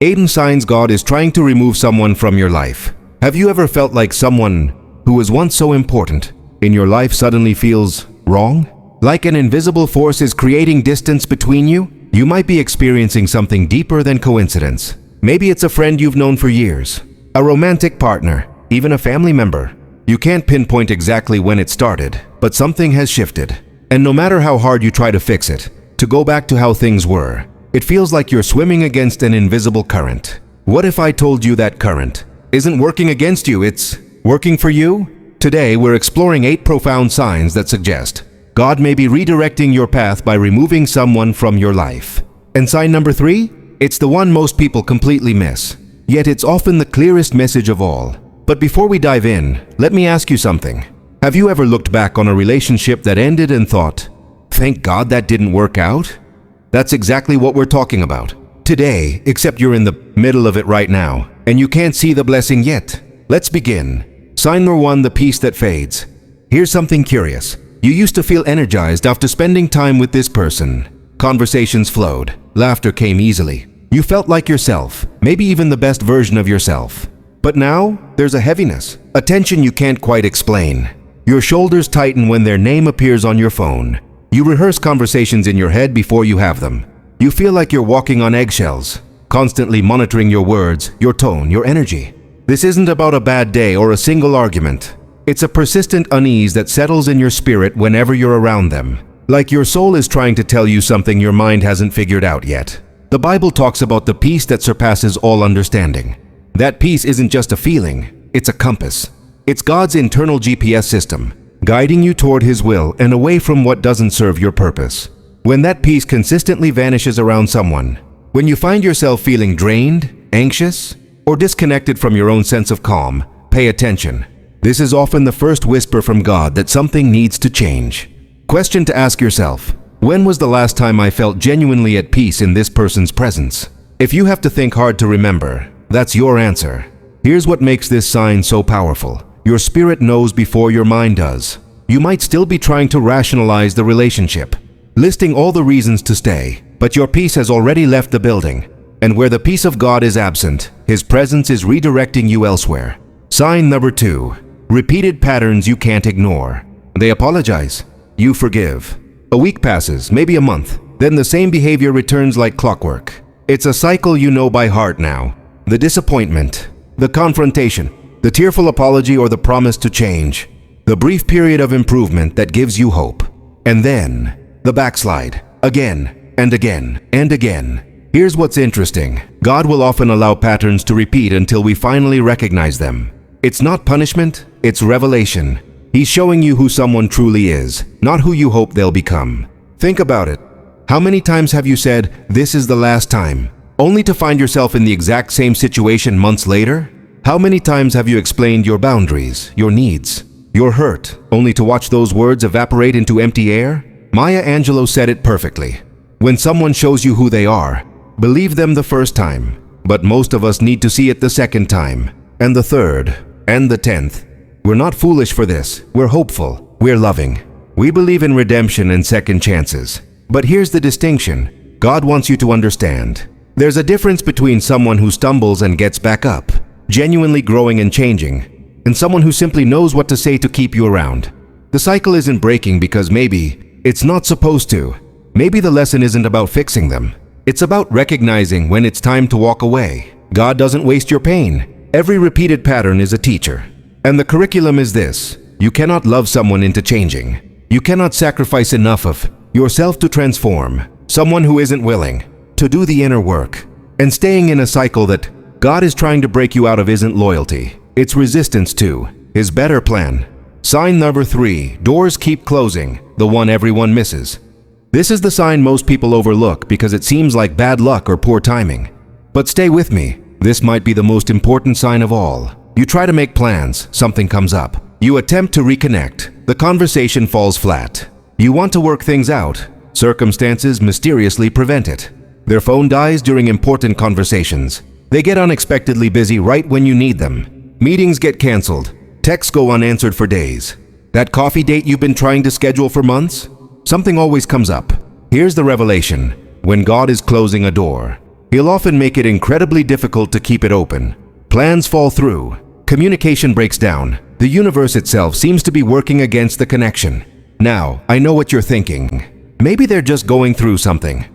8 signs God is trying to remove someone from your life. Have you ever felt like someone who was once so important in your life suddenly feels wrong? Like an invisible force is creating distance between you? You might be experiencing something deeper than coincidence. Maybe it's a friend you've known for years, a romantic partner, even a family member. You can't pinpoint exactly when it started, but something has shifted. And no matter how hard you try to fix it, to go back to how things were, it feels like you're swimming against an invisible current. What if I told you that current isn't working against you, it's working for you? Today, we're exploring 8 profound signs that suggest God may be redirecting your path by removing someone from your life. And sign number 3? It's the one most people completely miss. Yet it's often the clearest message of all. But before we dive in, let me ask you something. Have you ever looked back on a relationship that ended and thought, "Thank God that didn't work out"? That's exactly what we're talking about today, except you're in the middle of it right now, and you can't see the blessing yet. Let's begin. Sign number 1, the peace that fades. Here's something curious. You used to feel energized after spending time with this person. Conversations flowed, laughter came easily. You felt like yourself, maybe even the best version of yourself. But now, there's a heaviness, a tension you can't quite explain. Your shoulders tighten when their name appears on your phone. You rehearse conversations in your head before you have them. You feel like you're walking on eggshells, constantly monitoring your words, your tone, your energy. This isn't about a bad day or a single argument. It's a persistent unease that settles in your spirit whenever you're around them. Like your soul is trying to tell you something your mind hasn't figured out yet. The Bible talks about the peace that surpasses all understanding. That peace isn't just a feeling, it's a compass. It's God's internal GPS system, guiding you toward His will and away from what doesn't serve your purpose. When that peace consistently vanishes around someone, when you find yourself feeling drained, anxious, or disconnected from your own sense of calm, pay attention. This is often the first whisper from God that something needs to change. Question to ask yourself: when was the last time I felt genuinely at peace in this person's presence? If you have to think hard to remember, that's your answer. Here's what makes this sign so powerful. Your spirit knows before your mind does. You might still be trying to rationalize the relationship, listing all the reasons to stay, but your peace has already left the building. And where the peace of God is absent, His presence is redirecting you elsewhere. Sign number 2. Repeated patterns you can't ignore. They apologize. You forgive. A week passes, maybe a month. Then the same behavior returns like clockwork. It's a cycle you know by heart now. The disappointment, the confrontation, the tearful apology or the promise to change. The brief period of improvement that gives you hope. And then, the backslide. Again, and again, and again. Here's what's interesting. God will often allow patterns to repeat until we finally recognize them. It's not punishment, it's revelation. He's showing you who someone truly is, not who you hope they'll become. Think about it. How many times have you said, "This is the last time," only to find yourself in the exact same situation months later? How many times have you explained your boundaries, your needs, your hurt, only to watch those words evaporate into empty air? Maya Angelou said it perfectly. When someone shows you who they are, believe them the first time. But most of us need to see it the second time, and the third, and the 10th. We're not foolish for this. We're hopeful. We're loving. We believe in redemption and second chances. But here's the distinction. God wants you to understand. There's a difference between someone who stumbles and gets back up, genuinely growing and changing, and someone who simply knows what to say to keep you around. The cycle isn't breaking because maybe it's not supposed to. Maybe the lesson isn't about fixing them. It's about recognizing when it's time to walk away. God doesn't waste your pain. Every repeated pattern is a teacher. And the curriculum is this: you cannot love someone into changing. You cannot sacrifice enough of yourself to transform someone who isn't willing to do the inner work. And staying in a cycle that God is trying to break you out of isn't loyalty. It's resistance to His better plan. Sign number 3, doors keep closing, the one everyone misses. This is the sign most people overlook because it seems like bad luck or poor timing. But stay with me. This might be the most important sign of all. You try to make plans, something comes up. You attempt to reconnect, the conversation falls flat. You want to work things out, circumstances mysteriously prevent it. Their phone dies during important conversations. They get unexpectedly busy right when you need them. Meetings get canceled. Texts go unanswered for days. That coffee date you've been trying to schedule for months? Something always comes up. Here's the revelation. When God is closing a door, He'll often make it incredibly difficult to keep it open. Plans fall through. Communication breaks down. The universe itself seems to be working against the connection. Now, I know what you're thinking. Maybe they're just going through something.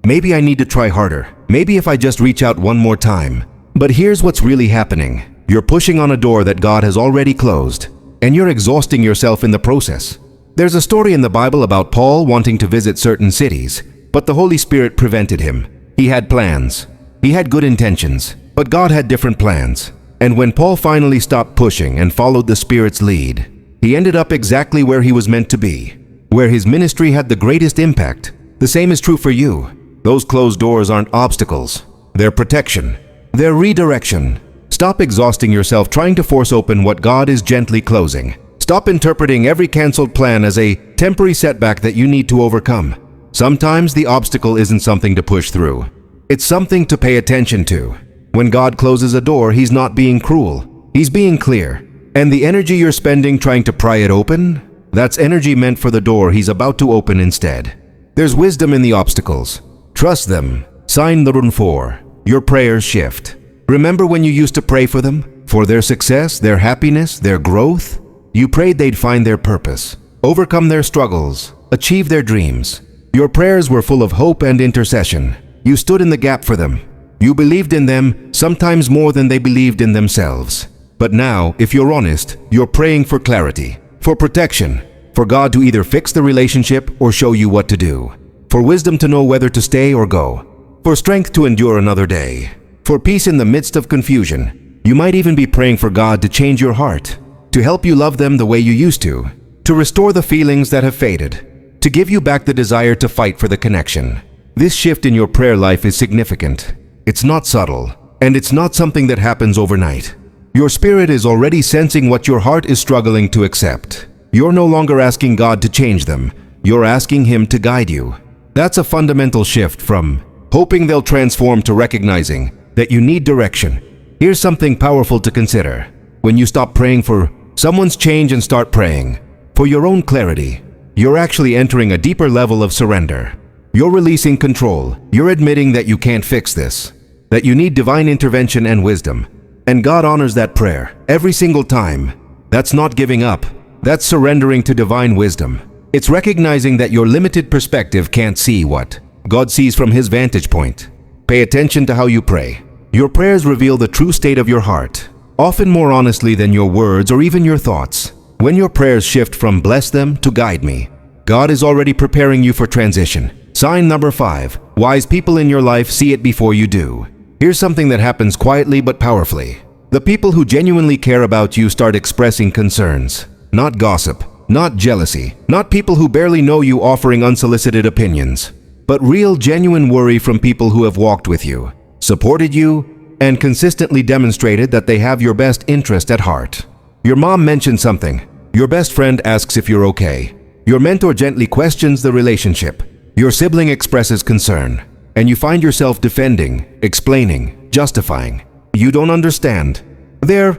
Maybe I need to try harder. Maybe if I just reach out one more time. But here's what's really happening. You're pushing on a door that God has already closed, and you're exhausting yourself in the process. There's a story in the Bible about Paul wanting to visit certain cities, but the Holy Spirit prevented him. He had plans. He had good intentions, but God had different plans. And when Paul finally stopped pushing and followed the Spirit's lead, he ended up exactly where he was meant to be, where his ministry had the greatest impact. The same is true for you. Those closed doors aren't obstacles. They're protection. They're redirection. Stop exhausting yourself trying to force open what God is gently closing. Stop interpreting every canceled plan as a temporary setback that you need to overcome. Sometimes the obstacle isn't something to push through. It's something to pay attention to. When God closes a door, He's not being cruel. He's being clear. And the energy you're spending trying to pry it open, that's energy meant for the door He's about to open instead. There's wisdom in the obstacles. Trust them. Sign the rune 4. Your prayers shift. Remember when you used to pray for them? For their success, their happiness, their growth? You prayed they'd find their purpose, overcome their struggles, achieve their dreams. Your prayers were full of hope and intercession. You stood in the gap for them. You believed in them, sometimes more than they believed in themselves. But now, if you're honest, you're praying for clarity, for protection, for God to either fix the relationship or show you what to do, for wisdom to know whether to stay or go, for strength to endure another day, for peace in the midst of confusion. You might even be praying for God to change your heart, to help you love them the way you used to restore the feelings that have faded, to give you back the desire to fight for the connection. This shift in your prayer life is significant. It's not subtle, and it's not something that happens overnight. Your spirit is already sensing what your heart is struggling to accept. You're no longer asking God to change them. You're asking Him to guide you. That's a fundamental shift from hoping they'll transform to recognizing that you need direction. Here's something powerful to consider. When you stop praying for someone's change and start praying for your own clarity, you're actually entering a deeper level of surrender. You're releasing control. You're admitting that you can't fix this, that you need divine intervention and wisdom. And God honors that prayer every single time. That's not giving up. That's surrendering to divine wisdom. It's recognizing that your limited perspective can't see what God sees from His vantage point. Pay attention to how you pray. Your prayers reveal the true state of your heart, often more honestly than your words or even your thoughts. When your prayers shift from bless them to guide me, God is already preparing you for transition. Sign number 5. Wise people in your life see it before you do. Here's something that happens quietly but powerfully. The people who genuinely care about you start expressing concerns. Not gossip, not jealousy, not people who barely know you offering unsolicited opinions, but real, genuine worry from people who have walked with you, supported you, and consistently demonstrated that they have your best interest at heart. Your mom mentioned something. Your best friend asks if you're okay. Your mentor gently questions the relationship. Your sibling expresses concern, and you find yourself defending, explaining, justifying. You don't understand. They're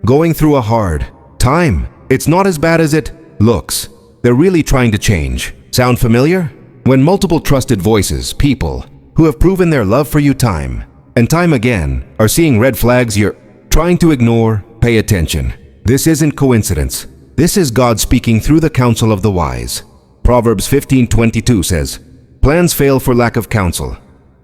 going through a hard time. It's not as bad as it looks. They're really trying to change. Sound familiar? When multiple trusted voices, people who have proven their love for you time and time again, are seeing red flags you're trying to ignore, pay attention. This isn't coincidence. This is God speaking through the counsel of the wise. Proverbs 15:22 says, "Plans fail for lack of counsel,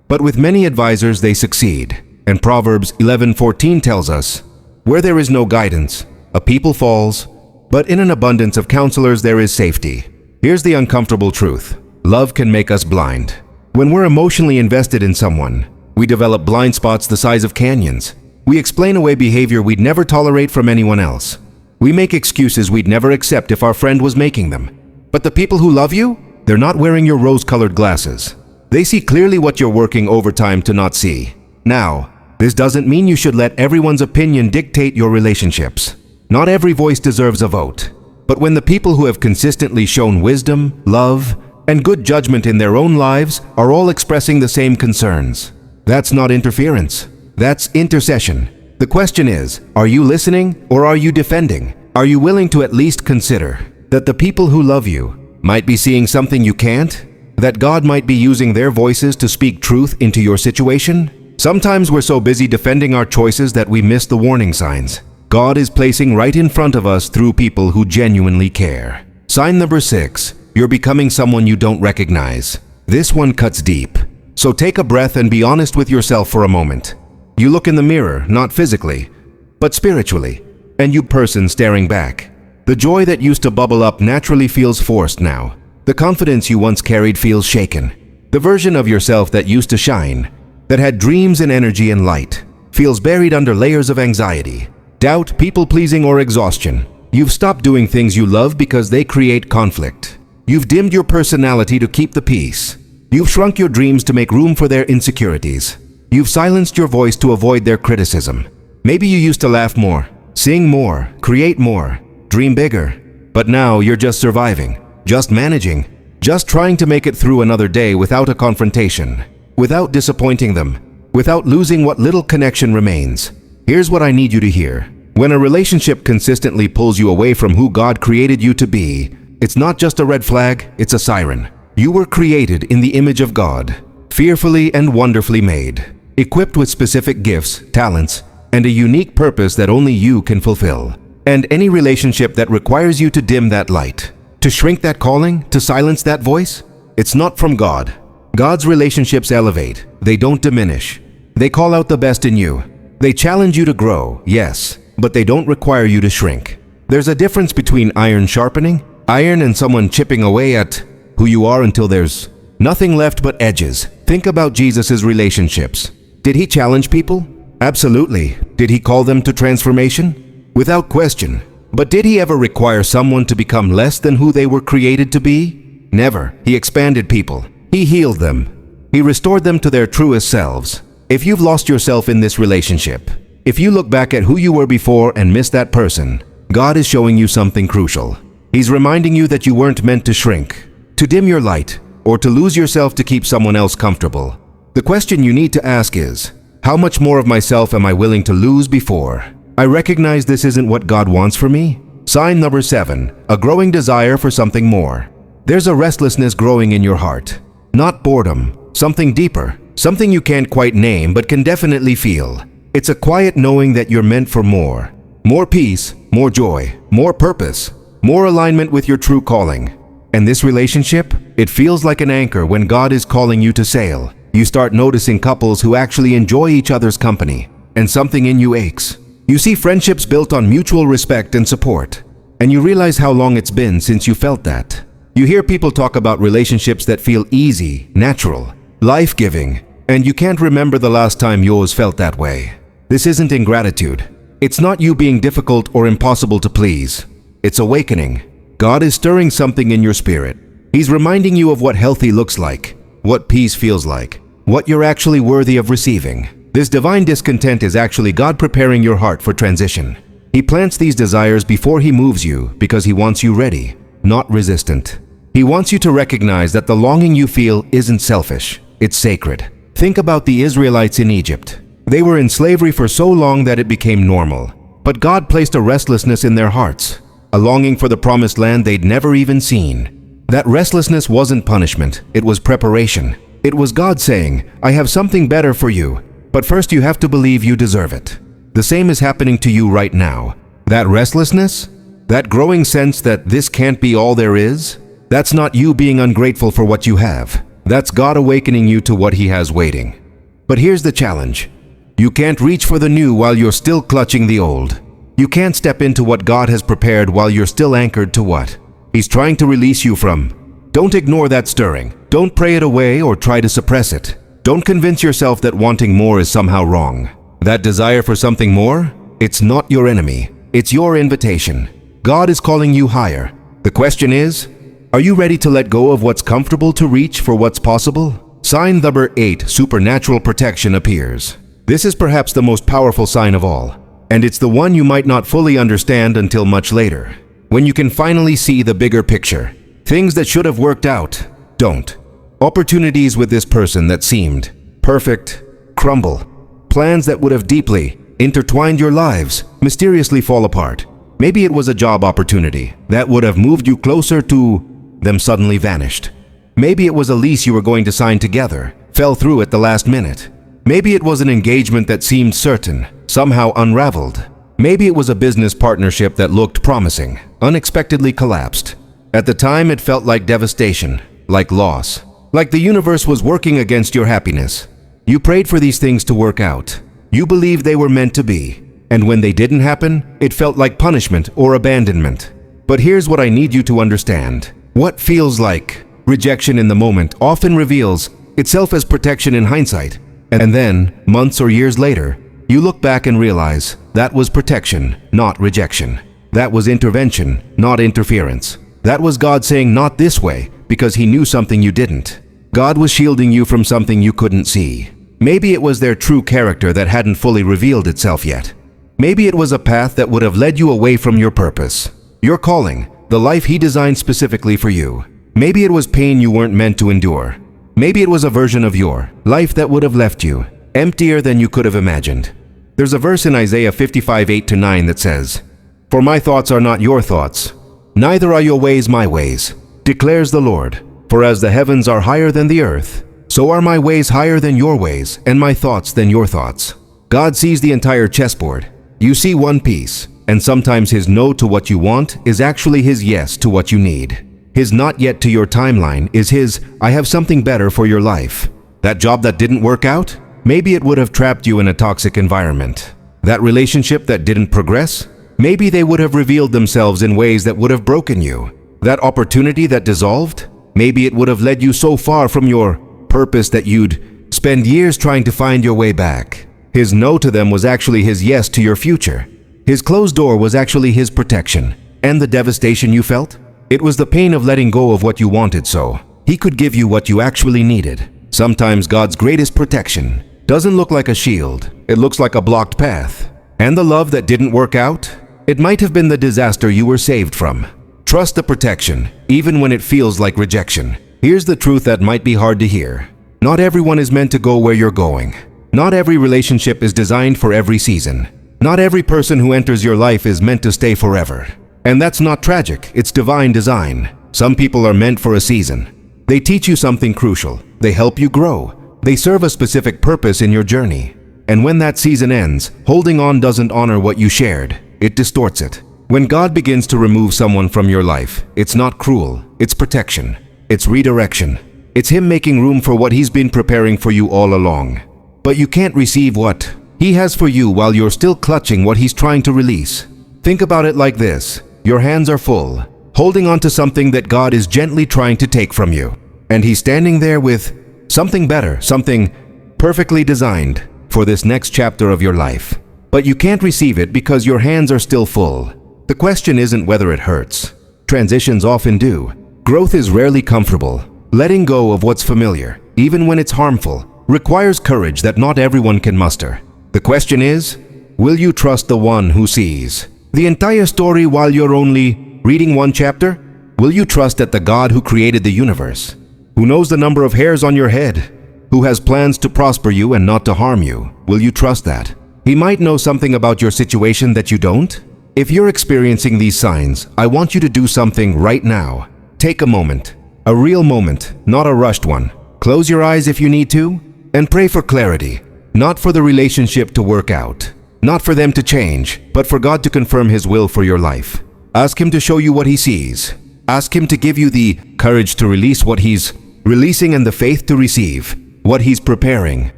but with many advisors they succeed." And Proverbs 11:14 tells us, "Where there is no guidance, a people falls, but in an abundance of counselors there is safety." Here's the uncomfortable truth. Love can make us blind. When we're emotionally invested in someone, we develop blind spots the size of canyons. We explain away behavior we'd never tolerate from anyone else. We make excuses we'd never accept if our friend was making them. But the people who love you, they're not wearing your rose-colored glasses. They see clearly what you're working overtime to not see. Now, this doesn't mean you should let everyone's opinion dictate your relationships. Not every voice deserves a vote. But when the people who have consistently shown wisdom, love, and good judgment in their own lives are all expressing the same concerns, that's not interference. That's intercession. The question is, are you listening or are you defending? Are you willing to at least consider that the people who love you might be seeing something you can't? That God might be using their voices to speak truth into your situation? Sometimes we're so busy defending our choices that we miss the warning signs God is placing right in front of us through people who genuinely care. Sign number 6, you're becoming someone you don't recognize. This one cuts deep. So take a breath and be honest with yourself for a moment. You look in the mirror, not physically, but spiritually, and you person staring back. The joy that used to bubble up naturally feels forced now. The confidence you once carried feels shaken. The version of yourself that used to shine, that had dreams and energy and light, feels buried under layers of anxiety, doubt, people-pleasing, or exhaustion. You've stopped doing things you love because they create conflict. You've dimmed your personality to keep the peace. You've shrunk your dreams to make room for their insecurities. You've silenced your voice to avoid their criticism. Maybe you used to laugh more, sing more, create more, dream bigger. But now you're just surviving, just managing, just trying to make it through another day without a confrontation, without disappointing them, without losing what little connection remains. Here's what I need you to hear. When a relationship consistently pulls you away from who God created you to be, it's not just a red flag, it's a siren. You were created in the image of God, fearfully and wonderfully made, equipped with specific gifts, talents, and a unique purpose that only you can fulfill. And any relationship that requires you to dim that light, to shrink that calling, to silence that voice, it's not from God. God's relationships elevate, they don't diminish. They call out the best in you. They challenge you to grow, yes, but they don't require you to shrink. There's a difference between iron sharpening, iron, and someone chipping away at who you are until there's nothing left but edges. Think about Jesus' relationships. Did he challenge people? Absolutely. Did he call them to transformation? Without question. But did he ever require someone to become less than who they were created to be? Never. He expanded people. He healed them. He restored them to their truest selves. If you've lost yourself in this relationship, if you look back at who you were before and miss that person, God is showing you something crucial. He's reminding you that you weren't meant to shrink, to dim your light, or to lose yourself to keep someone else comfortable. The question you need to ask is, how much more of myself am I willing to lose before I recognize this isn't what God wants for me? Sign number 7, a growing desire for something more. There's a restlessness growing in your heart. Not boredom, something deeper, something you can't quite name but can definitely feel. It's a quiet knowing that you're meant for more. More peace, more joy, more purpose, more alignment with your true calling. And this relationship, it feels like an anchor when God is calling you to sail. You start noticing couples who actually enjoy each other's company, and something in you aches. You see friendships built on mutual respect and support, and you realize how long it's been since you felt that. You hear people talk about relationships that feel easy, natural, life-giving, and you can't remember the last time yours felt that way. This isn't ingratitude. It's not you being difficult or impossible to please. It's awakening. God is stirring something in your spirit. He's reminding you of what healthy looks like, what peace feels like, what you're actually worthy of receiving. This divine discontent is actually God preparing your heart for transition. He plants these desires before He moves you because He wants you ready, not resistant. He wants you to recognize that the longing you feel isn't selfish, it's sacred. Think about the Israelites in Egypt. They were in slavery for so long that it became normal. But God placed a restlessness in their hearts, a longing for the promised land they'd never even seen. That restlessness wasn't punishment, it was preparation. It was God saying, I have something better for you, but first you have to believe you deserve it. The same is happening to you right now. That restlessness, that growing sense that this can't be all there is, that's not you being ungrateful for what you have. That's God awakening you to what He has waiting. But here's the challenge. You can't reach for the new while you're still clutching the old. You can't step into what God has prepared while you're still anchored to what He's trying to release you from. Don't ignore that stirring. Don't pray it away or try to suppress it. Don't convince yourself that wanting more is somehow wrong. That desire for something more, it's not your enemy. It's your invitation. God is calling you higher. The question is, are you ready to let go of what's comfortable to reach for what's possible? Sign number 8, supernatural protection appears. This is perhaps the most powerful sign of all, and it's the one you might not fully understand until much later. When you can finally see the bigger picture. Things that should have worked out, don't. Opportunities with this person that seemed perfect, crumble. Plans that would have deeply intertwined your lives, mysteriously fall apart. Maybe it was a job opportunity that would have moved you closer to them suddenly vanished. Maybe it was a lease you were going to sign together, fell through at the last minute. Maybe it was an engagement that seemed certain, somehow unraveled. Maybe it was a business partnership that looked promising, unexpectedly collapsed. At the time, it felt like devastation, like loss, like the universe was working against your happiness. You prayed for these things to work out. You believed they were meant to be. And when they didn't happen, it felt like punishment or abandonment. But here's what I need you to understand. What feels like rejection in the moment often reveals itself as protection in hindsight. And then, months or years later, you look back and realize that was protection, not rejection. That was intervention, not interference. That was God saying not this way because He knew something you didn't. God was shielding you from something you couldn't see. Maybe it was their true character that hadn't fully revealed itself yet. Maybe it was a path that would have led you away from your purpose, your calling, the life He designed specifically for you. Maybe it was pain you weren't meant to endure. Maybe it was a version of your life that would have left you emptier than you could have imagined. There's a verse in Isaiah 55:8-9 that says, "For my thoughts are not your thoughts, neither are your ways my ways, declares the Lord. For as the heavens are higher than the earth, so are my ways higher than your ways, and my thoughts than your thoughts." God sees the entire chessboard. You see one piece, and sometimes His no to what you want is actually His yes to what you need. His not yet to your timeline is His I have something better for your life. That job that didn't work out? Maybe it would have trapped you in a toxic environment. That relationship that didn't progress? Maybe they would have revealed themselves in ways that would have broken you. That opportunity that dissolved? Maybe it would have led you so far from your purpose that you'd spend years trying to find your way back. His no to them was actually His yes to your future. His closed door was actually His protection. And the devastation you felt? It was the pain of letting go of what you wanted so He could give you what you actually needed. Sometimes God's greatest protection doesn't look like a shield. It looks like a blocked path. And the love that didn't work out? It might have been the disaster you were saved from. Trust the protection, even when it feels like rejection. Here's the truth that might be hard to hear. Not everyone is meant to go where you're going. Not every relationship is designed for every season. Not every person who enters your life is meant to stay forever. And that's not tragic, it's divine design. Some people are meant for a season. They teach you something crucial. They help you grow. They serve a specific purpose in your journey. And when that season ends, holding on doesn't honor what you shared. It distorts it. When God begins to remove someone from your life, it's not cruel, it's protection. It's redirection. It's Him making room for what He's been preparing for you all along. But you can't receive what He has for you while you're still clutching what He's trying to release. Think about it like this. Your hands are full, holding on to something that God is gently trying to take from you. And He's standing there with something better, something perfectly designed for this next chapter of your life. But you can't receive it because your hands are still full. The question isn't whether it hurts. Transitions often do. Growth is rarely comfortable. Letting go of what's familiar, even when it's harmful, requires courage that not everyone can muster. The question is, will you trust the one who sees the entire story while you're only reading one chapter? Will you trust that the God who created the universe, who knows the number of hairs on your head, who has plans to prosper you and not to harm you, will you trust that? He might know something about your situation that you don't. If you're experiencing these signs, I want you to do something right now. Take a moment, a real moment, not a rushed one. Close your eyes if you need to, and pray for clarity, not for the relationship to work out, not for them to change, but for God to confirm His will for your life. Ask Him to show you what He sees. Ask Him to give you the courage to release what He's releasing and the faith to receive what He's preparing.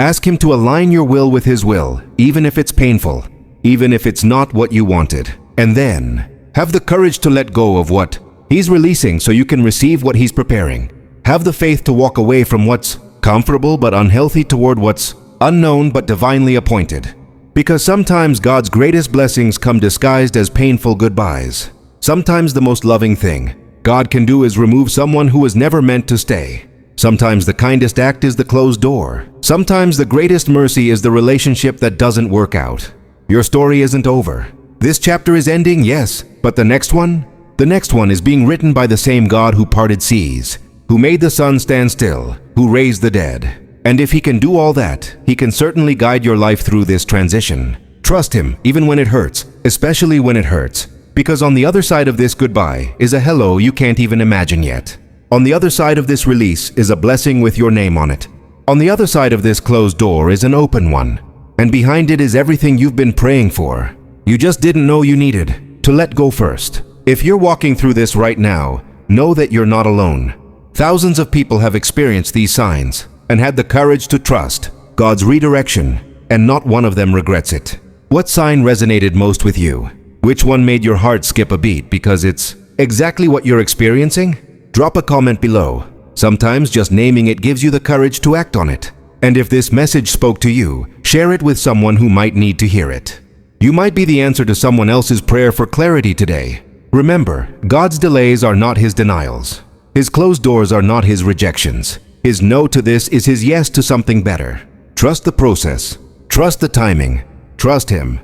Ask Him to align your will with His will, even if it's painful, even if it's not what you wanted. And then, have the courage to let go of what He's releasing so you can receive what He's preparing. Have the faith to walk away from what's comfortable but unhealthy toward what's unknown but divinely appointed. Because sometimes God's greatest blessings come disguised as painful goodbyes. Sometimes the most loving thing God can do is remove someone who was never meant to stay. Sometimes the kindest act is the closed door. Sometimes the greatest mercy is the relationship that doesn't work out. Your story isn't over. This chapter is ending, yes, but the next one is being written by the same God who parted seas, who made the sun stand still, who raised the dead. And if He can do all that, He can certainly guide your life through this transition. Trust Him, even when it hurts, especially when it hurts, because on the other side of this goodbye is a hello you can't even imagine yet. On the other side of this release is a blessing with your name on it. On the other side of this closed door is an open one, and behind it is everything you've been praying for. You just didn't know you needed to let go first. If you're walking through this right now, know that you're not alone. Thousands of people have experienced these signs and had the courage to trust God's redirection, and not one of them regrets it. What sign resonated most with you? Which one made your heart skip a beat because it's exactly what you're experiencing? Drop a comment below. Sometimes just naming it gives you the courage to act on it. And if this message spoke to you, share it with someone who might need to hear it. You might be the answer to someone else's prayer for clarity today. Remember, God's delays are not His denials. His closed doors are not His rejections. His no to this is His yes to something better. Trust the process. Trust the timing. Trust Him.